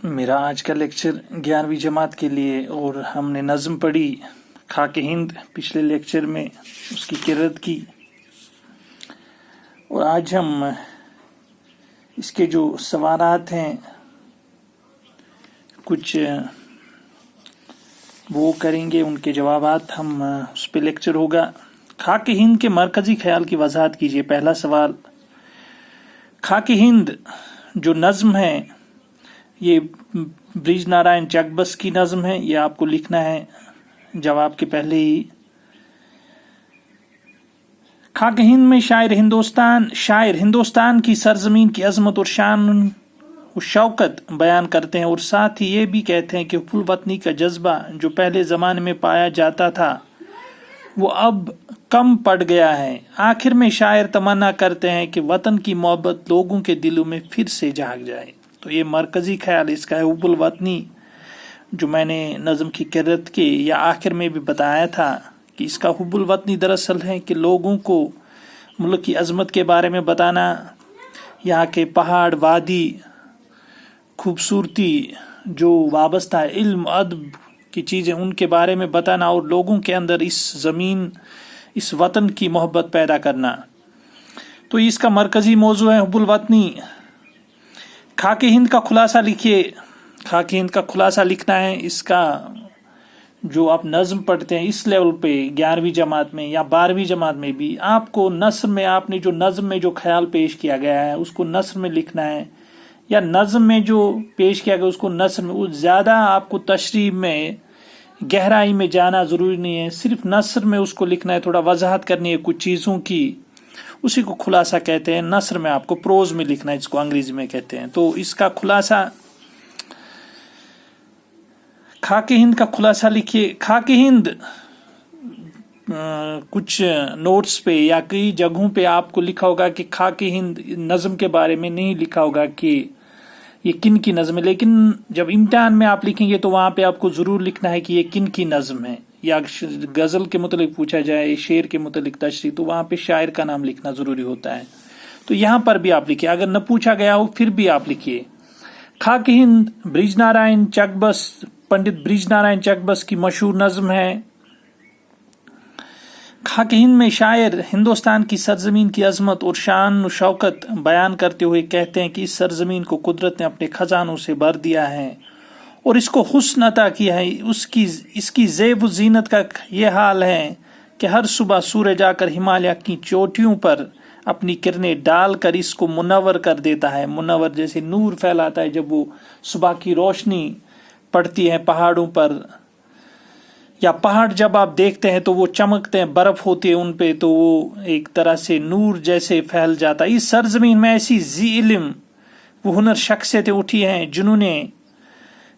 میرا آج کا لیکچر 11ویں جماعت کے لیے، اور ہم نے نظم پڑھی خاک ہند پچھلے لیکچر میں، اس کی قرأت کی، اور آج ہم اس کے جو سوالات ہیں کچھ وہ کریں گے، ان کے جوابات ہم اس پہ لیکچر ہوگا۔ خاک ہند کے مرکزی خیال کی وضاحت کیجیے۔ پہلا سوال، خاک ہند جو نظم ہے یہ برج نارائن چک بس کی نظم ہے، یہ آپ کو لکھنا ہے جواب کے پہلے ہی۔ خاک ہند میں شاعر ہندوستان کی سرزمین کی عظمت اور شان و شوکت بیان کرتے ہیں، اور ساتھ ہی یہ بھی کہتے ہیں کہ حب الوطنی کا جذبہ جو پہلے زمانے میں پایا جاتا تھا وہ اب کم پڑ گیا ہے۔ آخر میں شاعر تمنا کرتے ہیں کہ وطن کی محبت لوگوں کے دلوں میں پھر سے جاگ جائے۔ تو یہ مرکزی خیال اس کا ہے، حب الوطنی، جو میں نے نظم کی قرأت کے یا آخر میں بھی بتایا تھا کہ اس کا حب الوطنی دراصل ہے کہ لوگوں کو ملک کی عظمت کے بارے میں بتانا، یہاں کے پہاڑ، وادی، خوبصورتی جو وابستہ ہے علم ادب کی چیزیں، ان کے بارے میں بتانا، اور لوگوں کے اندر اس زمین، اس وطن کی محبت پیدا کرنا۔ تو اس کا مرکزی موضوع ہے حب الوطنی۔ خاک ہند کا خلاصہ لکھیے۔ خاک ہند کا خلاصہ لکھنا ہے۔ اس کا جو آپ نظم پڑھتے ہیں اس لیول پہ 11ویں جماعت میں یا 12ویں جماعت میں بھی، آپ کو نثر میں آپ نے جو نظم میں جو خیال پیش کیا گیا ہے اس کو نثر میں لکھنا ہے، یا نظم میں جو پیش کیا گیا اس کو نثر میں۔ وہ زیادہ آپ کو تشریح میں گہرائی میں جانا ضروری نہیں ہے، صرف نثر میں اس کو لکھنا ہے، تھوڑا وضاحت کرنی ہے کچھ چیزوں کی، اسی کو خلاصہ کہتے ہیں۔ نثر میں آپ کو پروز میں لکھنا ہے، جس کو انگریزی میں کہتے ہیں۔ تو اس کا خلاصہ، خاک ہند کا خلاصہ لکھیے۔ خاک ہند کچھ نوٹس پہ یا کئی جگہوں پہ آپ کو لکھا ہوگا کہ خاک ہند نظم کے بارے میں نہیں لکھا ہوگا کہ یہ کن کی نظم ہے، لیکن جب امتحان میں آپ لکھیں گے تو وہاں پہ آپ کو ضرور لکھنا ہے کہ یہ کن کی نظم ہے، یا غزل کے متعلق پوچھا جائے، شعر کے متعلق تشریح، تو وہاں پہ شاعر کا نام لکھنا ضروری ہوتا ہے۔ تو یہاں پر بھی آپ لکھیے، اگر نہ پوچھا گیا ہو پھر بھی آپ لکھیے۔ خاک ہند برج نارائن چک بس، پنڈت برج نارائن چک بس کی مشہور نظم ہے۔ خاک ہند میں شاعر ہندوستان کی سرزمین کی عظمت اور شان و شوکت بیان کرتے ہوئے کہتے ہیں کہ اس سرزمین کو قدرت نے اپنے خزانوں سے بھر دیا ہے اور اس کو حسن عطا کیا ہے۔ اس کی زیب و زینت کا یہ حال ہے کہ ہر صبح سورج آ کر ہمالیہ کی چوٹیوں پر اپنی کرنیں ڈال کر اس کو منور کر دیتا ہے۔ منور جیسے نور پھیلاتا ہے جب وہ صبح کی روشنی پڑتی ہے پہاڑوں پر، یا پہاڑ جب آپ دیکھتے ہیں تو وہ چمکتے ہیں، برف ہوتی ہے ان پہ، تو وہ ایک طرح سے نور جیسے پھیل جاتا ہے۔ اس سرزمین میں ایسی ذی علم وہ ہنر شخصیتیں اٹھی ہیں جنہوں نے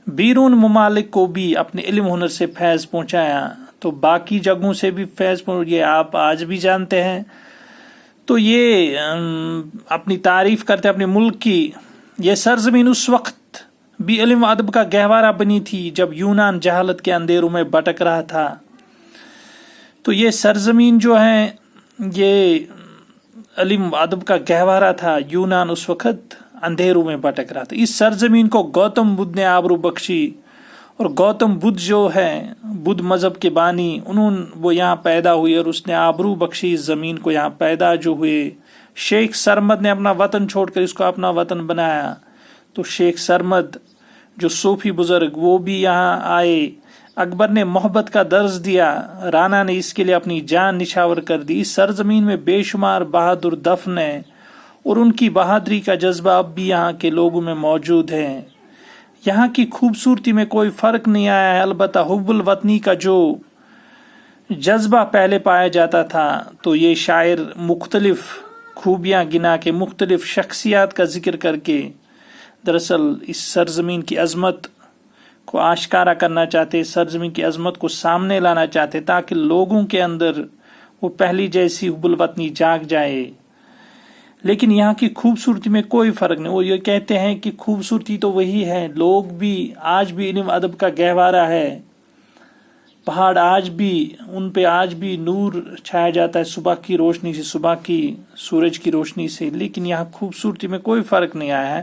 بیرون ممالک کو بھی اپنے علم ہنر سے فیض پہنچایا، تو باقی جگہوں سے بھی فیض یہ آپ آج بھی جانتے ہیں۔ تو یہ اپنی تعریف کرتے اپنے ملک کی۔ یہ سرزمین اس وقت بھی علم و ادب کا گہوارہ بنی تھی جب یونان جہالت کے اندھیروں میں بھٹک رہا تھا۔ تو یہ سرزمین جو ہے یہ علم و ادب کا گہوارہ تھا، یونان اس وقت اندھیروں میں بھٹک رہا تھا۔ اس سرزمین کو گوتم بدھ نے آبرو بخشی، اور گوتم بدھ جو ہے بدھ مذہب کے بانی، وہ یہاں پیدا ہوئے اور اس نے آبرو بخشی اس زمین کو، یہاں پیدا جو ہوئے۔ شیخ سرمد نے اپنا وطن چھوڑ کر اس کو اپنا وطن بنایا، تو شیخ سرمد جو صوفی بزرگ وہ بھی یہاں آئے۔ اکبر نے محبت کا درس دیا، رانا نے اس کے لیے اپنی جان نچھاور کر دی۔ اس سرزمین میں بے شمار بہادر دفن ہیں، اور ان کی بہادری کا جذبہ اب بھی یہاں کے لوگوں میں موجود ہے۔ یہاں کی خوبصورتی میں کوئی فرق نہیں آیا ہے، البتہ حب الوطنی کا جو جذبہ پہلے پایا جاتا تھا، تو یہ شاعر مختلف خوبیاں گنا کے، مختلف شخصیات کا ذکر کر کے دراصل اس سرزمین کی عظمت کو آشکارا کرنا چاہتے، سرزمین کی عظمت کو سامنے لانا چاہتے، تاکہ لوگوں کے اندر وہ پہلی جیسی حب الوطنی جاگ جائے۔ لیکن یہاں کی خوبصورتی میں کوئی فرق نہیں۔ وہ یہ کہتے ہیں کہ خوبصورتی تو وہی ہے، لوگ بھی آج بھی علم ادب کا گہوارہ ہے، پہاڑ آج بھی ان پہ آج بھی نور چھایا جاتا ہے صبح کی روشنی سے، صبح کی سورج کی روشنی سے، لیکن یہاں خوبصورتی میں کوئی فرق نہیں آیا ہے۔